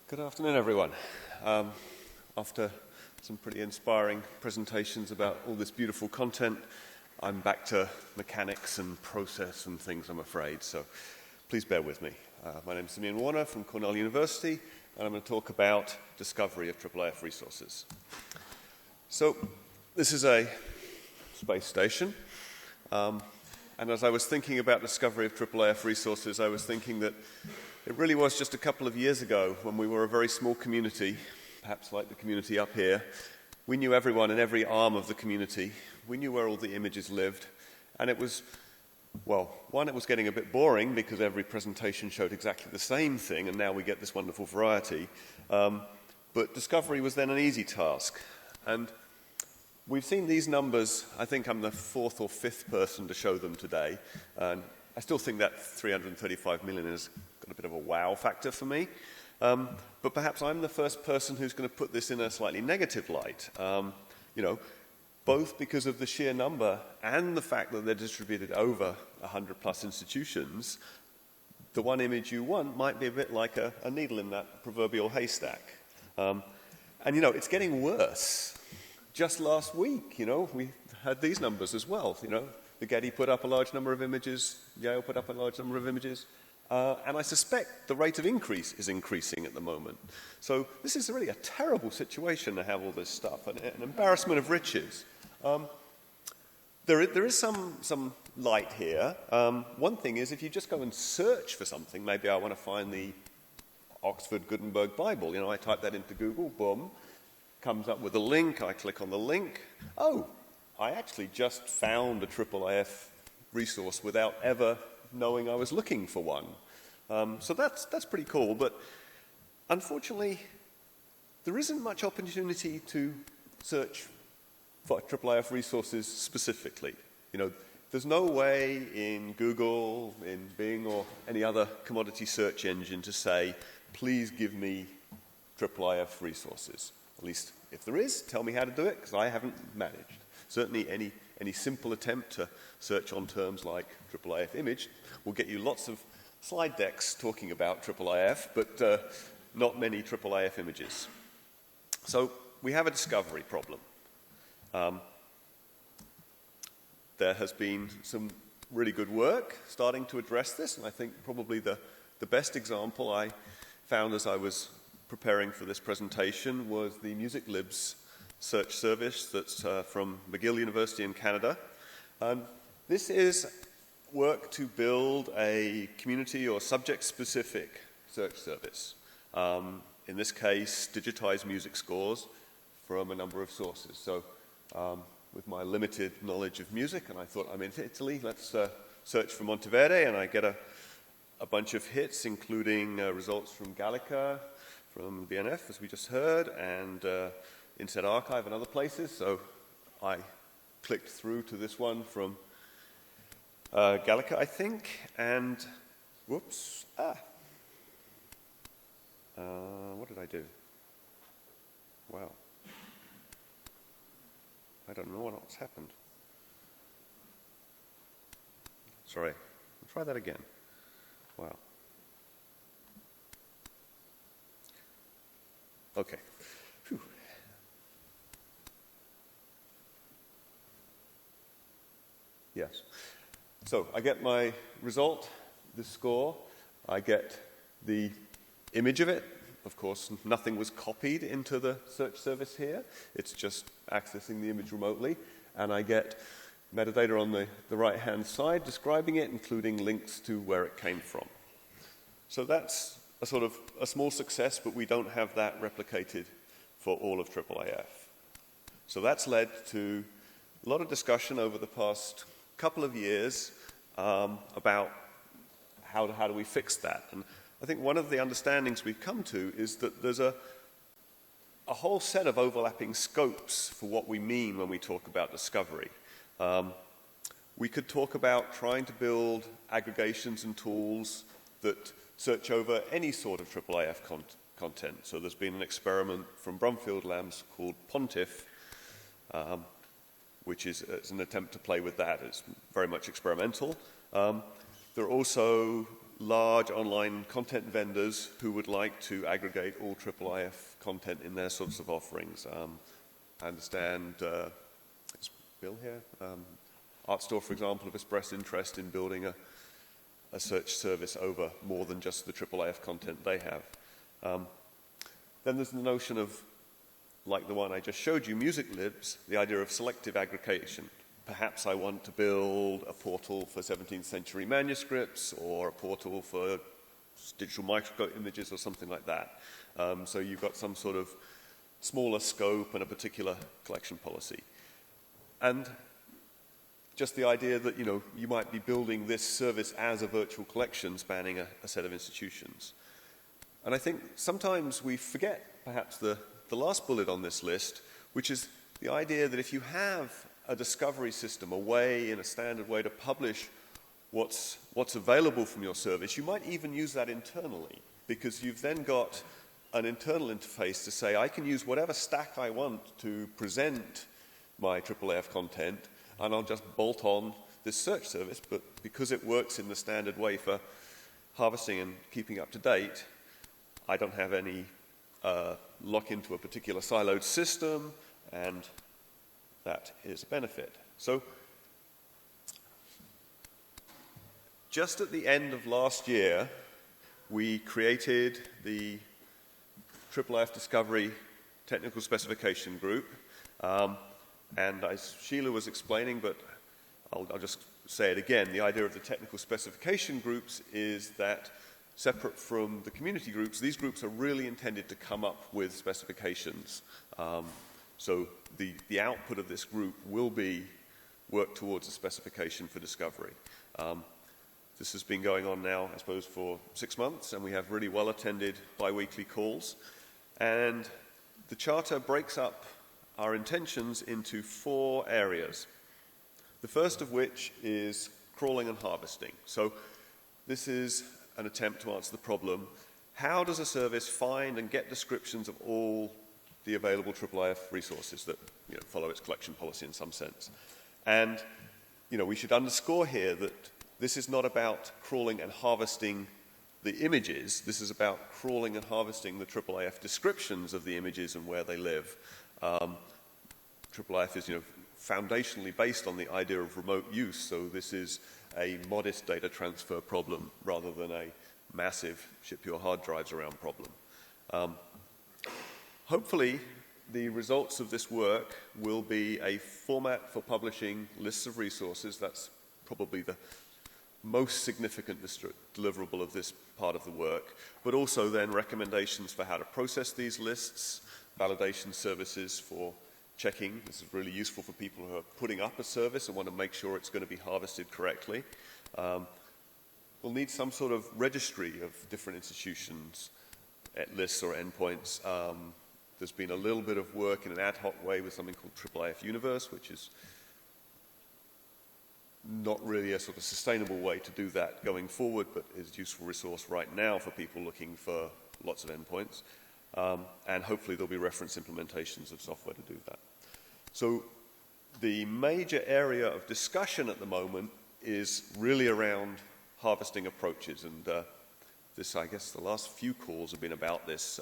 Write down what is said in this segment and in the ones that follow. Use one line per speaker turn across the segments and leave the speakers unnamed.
Good afternoon, everyone. After some pretty inspiring presentations about all this beautiful content, I'm back to mechanics and process and things, I'm afraid, so please bear with me. My name is Simeon Warner from Cornell University, and I'm going to talk about discovery of IIIF resources. So, this is a space station, and as I was thinking about discovery of IIIF resources, I was thinking that it really was just a couple of years ago when we were a very small community, perhaps like the community up here. We knew everyone in every arm of the community. We knew where all the images lived. And it was, well, one, it was getting a bit boring because every presentation showed exactly the same thing, and now we get this wonderful variety. But discovery was then an easy task. And we've seen these numbers. I think I'm the fourth or fifth person to show them today. And I still think that 335 million has got a bit of a wow factor for me. But perhaps I'm the first person who's going to put this in a slightly negative light. Both because of the sheer number and the fact that they're distributed over 100 plus institutions, the one image you want might be a bit like a needle in that proverbial haystack. It's getting worse. Just last week, we had these numbers as well. The Getty put up a large number of images, Yale put up a large number of images, and I suspect the rate of increase is increasing at the moment. So this is really a terrible situation to have all this stuff, an embarrassment of riches. There is some light here. One thing is if you just go and search for something, maybe I want to find the Oxford Gutenberg Bible. I type that into Google, boom, comes up with a link, I click on the link. Oh, I actually just found a IIIF resource without ever knowing I was looking for one. So that's pretty cool, but unfortunately, there isn't much opportunity to search for IIIF resources specifically. There's no way in Google, in Bing, or any other commodity search engine to say, please give me IIIF resources. At least, if there is, tell me how to do it, because I haven't managed. Certainly any simple attempt to search on terms like IIIF image will get you lots of slide decks talking about IIIF, but not many IIIF images. So we have a discovery problem. There has been some really good work starting to address this, and I think probably the best example I found as I was preparing for this presentation was the MusicLibs search service that's from McGill University in Canada. And this is work to build a community or subject-specific search service. In this case, digitize music scores from a number of sources. So with my limited knowledge of music, and I thought, I'm in Italy, let's search for Monteverde, and I get a bunch of hits, including results from Gallica, from BNF, as we just heard, and Inset Archive and other places. So I clicked through to this one from Gallica, I think, and whoops, what did I do? Wow. I don't know what's happened. Sorry, I'll try that again. Wow. Okay. Whew. Yes. So I get my result, the score. I get the image of it. Of course, nothing was copied into the search service here. It's just accessing the image remotely. And I get metadata on the right-hand side describing it, including links to where it came from. So that's a sort of a small success, but we don't have that replicated for all of IIIF. So that's led to a lot of discussion over the past couple of years about how do we fix that. And I think one of the understandings we've come to is that there's a whole set of overlapping scopes for what we mean when we talk about discovery. We could talk about trying to build aggregations and tools that search over any sort of IIIF content. So there's been an experiment from Brumfield Labs called Pontiff, which is an attempt to play with that. It's very much experimental. There are also large online content vendors who would like to aggregate all IIIF content in their sorts of offerings. I understand, is Bill here? ArtStore, for example, have expressed interest in building a search service over more than just the IIIF content they have. Then there's the notion of, like the one I just showed you, MusicLibs, the idea of selective aggregation. Perhaps I want to build a portal for 17th century manuscripts or a portal for digital microscope images or something like that. So you've got some sort of smaller scope and a particular collection policy. And just the idea that, you might be building this service as a virtual collection spanning a set of institutions. And I think sometimes we forget perhaps the last bullet on this list, which is the idea that if you have a discovery system, a way, in a standard way, to publish what's available from your service, you might even use that internally, because you've then got an internal interface to say, I can use whatever stack I want to present my IIIF content, and I'll just bolt on this search service, but because it works in the standard way for harvesting and keeping up to date, I don't have any lock into a particular siloed system, and that is a benefit. So, just at the end of last year, we created the IIIF Discovery Technical Specification Group. And as Sheila was explaining, but I'll just say it again, the idea of the technical specification groups is that separate from the community groups, these groups are really intended to come up with specifications. So the output of this group will be work towards a specification for discovery. This has been going on now, I suppose, for 6 months, and we have really well-attended bi-weekly calls. And the charter breaks up our intentions into 4 areas. The first of which is crawling and harvesting. So this is an attempt to answer the problem, how does a service find and get descriptions of all the available IIIF resources that follow its collection policy in some sense? And we should underscore here that this is not about crawling and harvesting the images. This is about crawling and harvesting the IIIF descriptions of the images and where they live. IIIF is foundationally based on the idea of remote use, so this is a modest data transfer problem rather than a massive ship your hard drives around problem. Hopefully, the results of this work will be a format for publishing lists of resources. That's probably the most significant deliverable of this part of the work, but also then recommendations for how to process these lists, validation services for checking. This is really useful for people who are putting up a service and want to make sure it's going to be harvested correctly. We'll need some sort of registry of different institutions at lists or endpoints. There's been a little bit of work in an ad hoc way with something called IIIF Universe, which is not really a sort of sustainable way to do that going forward, but is a useful resource right now for people looking for lots of endpoints. And hopefully there'll be reference implementations of software to do that. So the major area of discussion at the moment is really around harvesting approaches, and this, I guess, the last few calls have been about this.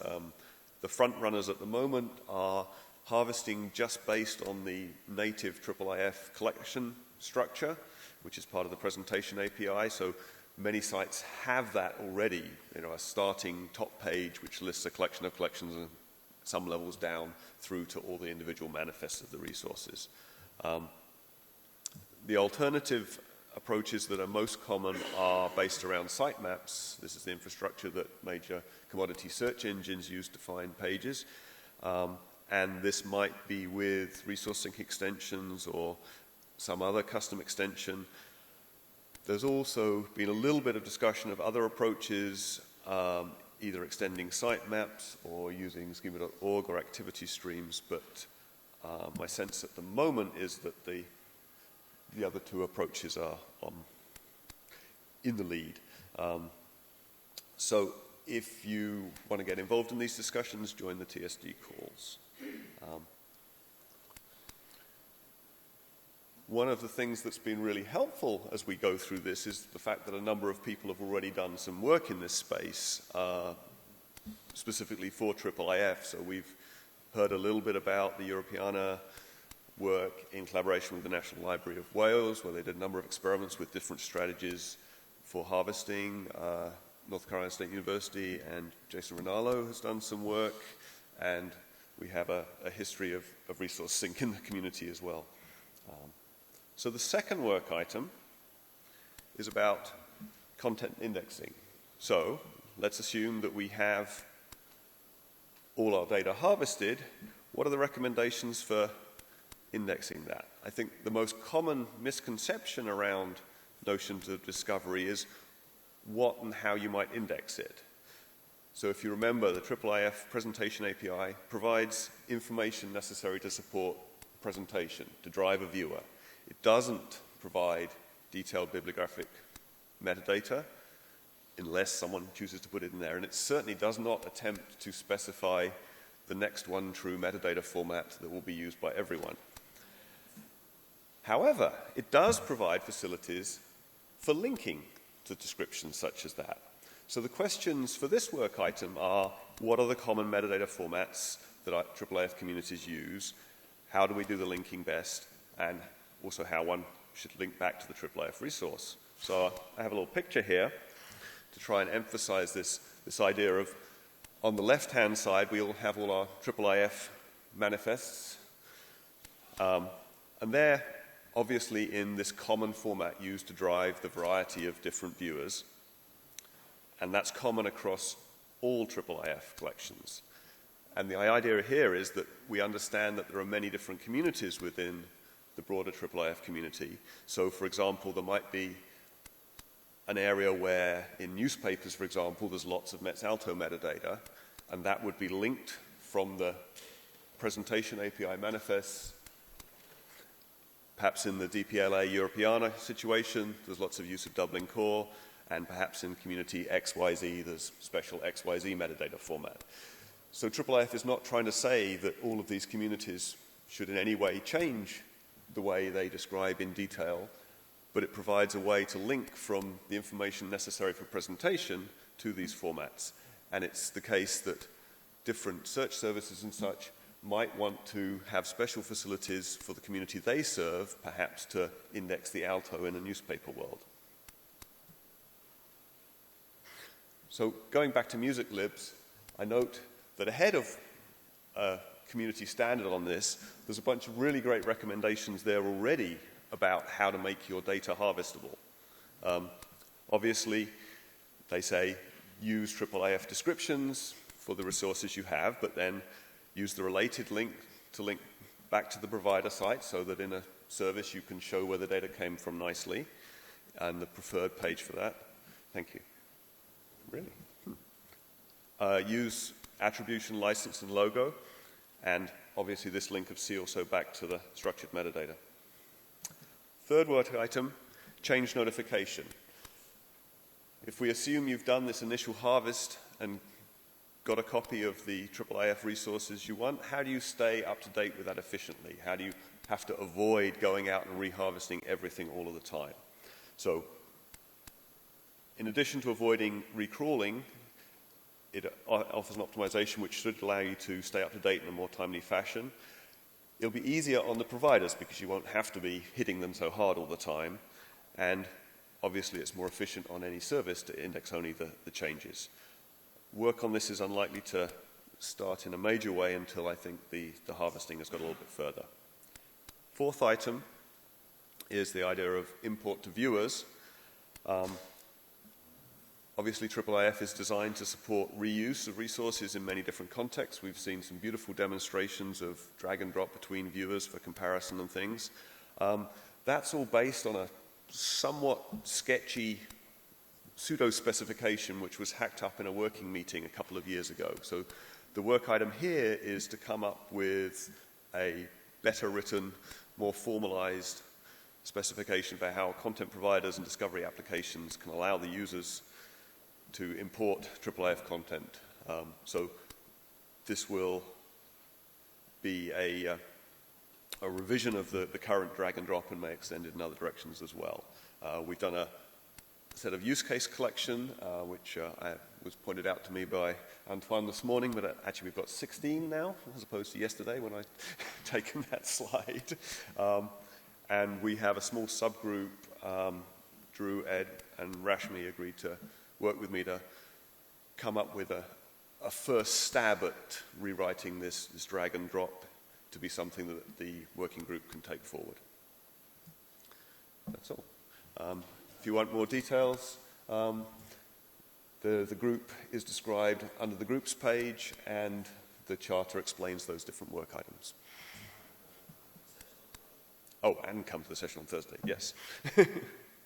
The front runners at the moment are harvesting just based on the native IIIF collection structure, which is part of the presentation API. So many sites have that already, a starting top page which lists a collection of collections and some levels down through to all the individual manifests of the resources. The alternative approaches that are most common are based around sitemaps. This is the infrastructure that major commodity search engines use to find pages. And this might be with ResourceSync extensions or some other custom extension. There's also been a little bit of discussion of other approaches, either extending sitemaps or using schema.org or activity streams, but my sense at the moment is that the other 2 approaches are in the lead. So if you want to get involved in these discussions, join the TSD calls. one of the things that's been really helpful as we go through this is the fact that a number of people have already done some work in this space, specifically for IIIF. So we've heard a little bit about the Europeana work in collaboration with the National Library of Wales, where they did a number of experiments with different strategies for harvesting. North Carolina State University and Jason Rinaldo has done some work, and we have a history of ResourceSync in the community as well. So the second work item is about content indexing. So let's assume that we have all our data harvested. What are the recommendations for indexing that? I think the most common misconception around notions of discovery is what and how you might index it. So if you remember, the IIIF Presentation API provides information necessary to support presentation, to drive a viewer. It doesn't provide detailed bibliographic metadata unless someone chooses to put it in there. And it certainly does not attempt to specify the next one true metadata format that will be used by everyone. However, it does provide facilities for linking to descriptions such as that. So the questions for this work item are, what are the common metadata formats that IIIF communities use? How do we do the linking best? And also how one should link back to the IIIF resource. So I have a little picture here to try and emphasize this idea of, on the left-hand side, we'll have all our IIIF manifests. And they're obviously in this common format used to drive the variety of different viewers. And that's common across all IIIF collections. And the idea here is that we understand that there are many different communities within the broader IIIF community. So, for example, there might be an area where, in newspapers, for example, there's lots of Metz Alto metadata, and that would be linked from the Presentation API manifests. Perhaps in the DPLA Europeana situation, there's lots of use of Dublin Core, and perhaps in community XYZ, there's special XYZ metadata format. So IIIF is not trying to say that all of these communities should in any way change the way they describe in detail, but it provides a way to link from the information necessary for presentation to these formats. And it's the case that different search services and such might want to have special facilities for the community they serve, perhaps to index the alto in a newspaper world. So going back to music libs, I note that ahead of a community standard on this, there's a bunch of really great recommendations there already about how to make your data harvestable. Obviously, they say use IIIF descriptions for the resources you have, but then use the related link to link back to the provider site so that in a service you can show where the data came from nicely, and the preferred page for that. Thank you. Really? Use attribution, license, and logo, and obviously this link of C also back to the structured metadata. Third work item, change notification. If we assume you've done this initial harvest and got a copy of the IIIF resources you want, how do you stay up to date with that efficiently? How do you have to avoid going out and reharvesting everything all of the time? So, in addition to avoiding recrawling, it offers an optimization which should allow you to stay up to date in a more timely fashion. It'll be easier on the providers because you won't have to be hitting them so hard all the time. And obviously it's more efficient on any service to index only the changes. Work on this is unlikely to start in a major way until I think the harvesting has got a little bit further. Fourth item is the idea of import to viewers. Obviously, IIIF is designed to support reuse of resources in many different contexts. We've seen some beautiful demonstrations of drag and drop between viewers for comparison and things. That's all based on a somewhat sketchy pseudo-specification which was hacked up in a working meeting a couple of years ago. So the work item here is to come up with a better written, more formalized specification for how content providers and discovery applications can allow the users to import IIIF content. So this will be a a revision of the current drag and drop and may extend it in other directions as well. We've done a set of use case collection, which was pointed out to me by Antoine this morning, but actually we've got 16 now, as opposed to yesterday when I'd taken that slide. And we have a small subgroup. Drew, Ed, and Rashmi agreed to work with me to come up with a first stab at rewriting this drag and drop to be something that the working group can take forward. That's all. If you want more details, the group is described under the groups page, and the charter explains those different work items. Oh, and come to the session on Thursday, yes.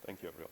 Thank you, everyone.